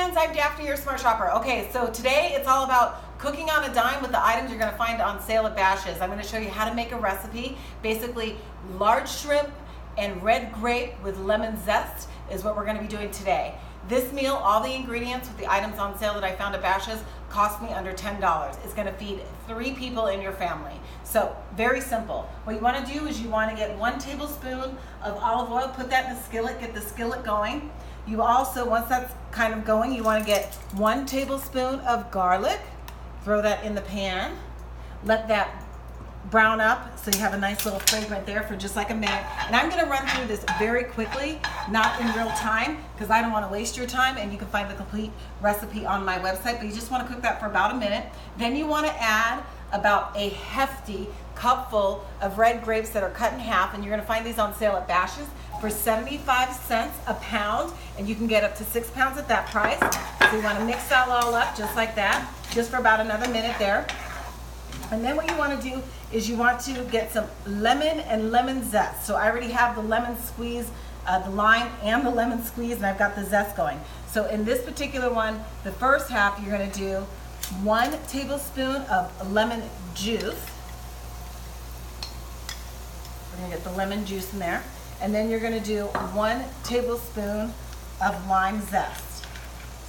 friends, I'm Daphne, your Smart Shopper. Okay, so today it's all about cooking on a dime with the items you're gonna find on sale at Bash's'. I'm gonna show you how to make a recipe. Basically, large shrimp and red grape with lemon zest is what we're gonna be doing today. This meal, all the ingredients with the items on sale that I found at Bash's' cost me under $10. It's gonna feed 3 people in your family. So, very simple. What you wanna do is you wanna get 1 tablespoon of olive oil, put that in the skillet, get the skillet going. You also, once that's kind of going, you wanna get 1 tablespoon of garlic, throw that in the pan, let that brown up so you have a nice little fragrance there for just like a minute. And I'm gonna run through this very quickly, not in real time, because I don't wanna waste your time, and you can find the complete recipe on my website, but you just wanna cook that for about a minute. Then you wanna add about a hefty cupful of red grapes that are cut in half, and you're gonna find these on sale at Bash's' for 75 cents a pound, and you can get up to 6 pounds at that price. So you wanna mix that all up just like that, just for about another minute there. And then what you want to do is you want to get some lemon and lemon zest. So I already have the lemon squeeze, the lime and the lemon squeeze, and I've got the zest going. So in this particular one, the first half, you're going to do 1 tablespoon of lemon juice. We're going to get the lemon juice in there. And then you're going to do 1 tablespoon of lime zest.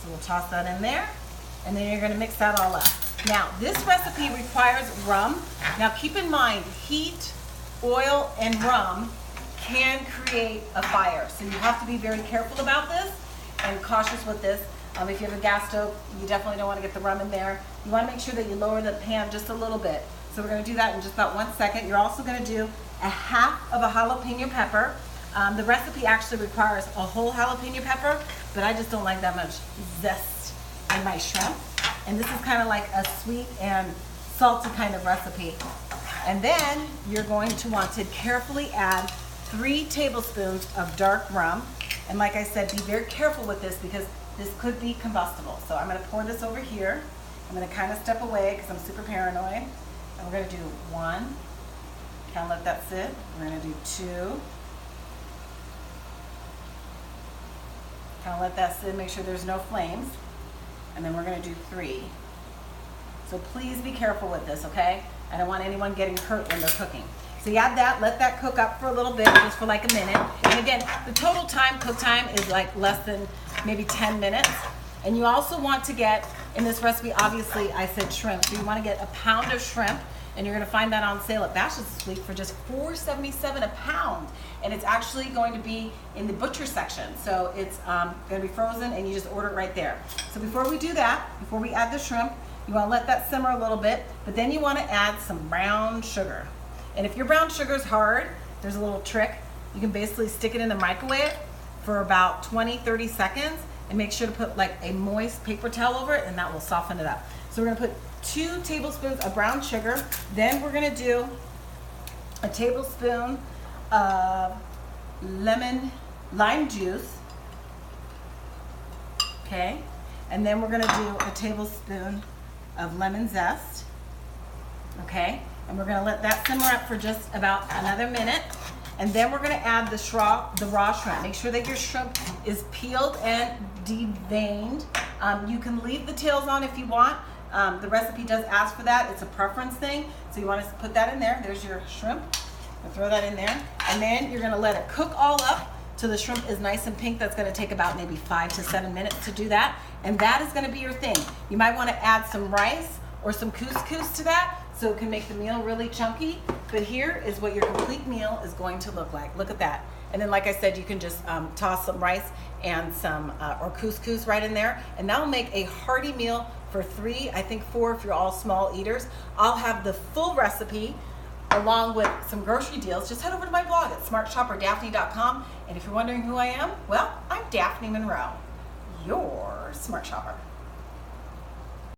So we'll toss that in there, and then you're going to mix that all up. Now, this recipe requires rum. Now, keep in mind, heat, oil, and rum can create a fire. So you have to be very careful about this and cautious with this. If you have a gas stove, you definitely don't want to get the rum in there. You want to make sure that you lower the pan just a little bit. So we're going to do that in just about 1 second. You're also going to do a half of a jalapeno pepper. The recipe actually requires a whole jalapeno pepper, but I just don't like that much zest in my shrimp. And this is kind of like a sweet and salty kind of recipe. And then you're going to want to carefully add 3 tablespoons of dark rum. And like I said, be very careful with this because this could be combustible. So I'm going to pour this over here. I'm going to kind of step away because I'm super paranoid. And we're going to do 1. Kind of let that sit. We're going to do 2. Kind of let that sit, make sure there's no flames. And then we're going to do 3. So please be careful with this, okay? I don't want anyone getting hurt when they're cooking. So you add that, let that cook up for a little bit, just for like a minute. And again, the total cook time is like less than maybe 10 minutes. And you also want to get, in this recipe, obviously I said shrimp, so you want to get a pound of shrimp, and you're going to find that on sale at Bash's' this week for just $4.77 a pound. And it's actually going to be in the butcher section. So it's going to be frozen, and you just order it right there. So before we do that, before we add the shrimp, you want to let that simmer a little bit, but then you want to add some brown sugar. And if your brown sugar is hard, there's a little trick. You can basically stick it in the microwave for about 20-30 seconds, and make sure to put like a moist paper towel over it, and that will soften it up. So we're going to put 2 tablespoons of brown sugar. Then we're going to do a tablespoon of lime juice. Okay. And then we're going to do a tablespoon of lemon zest. Okay. And we're going to let that simmer up for just about another minute. And then we're going to add the raw shrimp. Make sure that your shrimp is peeled and deveined. You can leave the tails on if you want. The recipe does ask for that. It's a preference thing. So you want to put that in there. There's your shrimp. And throw that in there. And then you're going to let it cook all up till the shrimp is nice and pink. That's going to take about maybe 5 to 7 minutes to do that. And that is going to be your thing. You might want to add some rice or some couscous to that so it can make the meal really chunky. But here is what your complete meal is going to look like. Look at that. And then, like I said, you can just toss some rice and some or couscous right in there, and that'll make a hearty meal for 3, I think 4 if you're all small eaters. I'll have the full recipe along with some grocery deals. Just head over to my blog at smartshopperdaphne.com, and if you're wondering who I am, well, I'm Daphne Monroe, your Smart Shopper.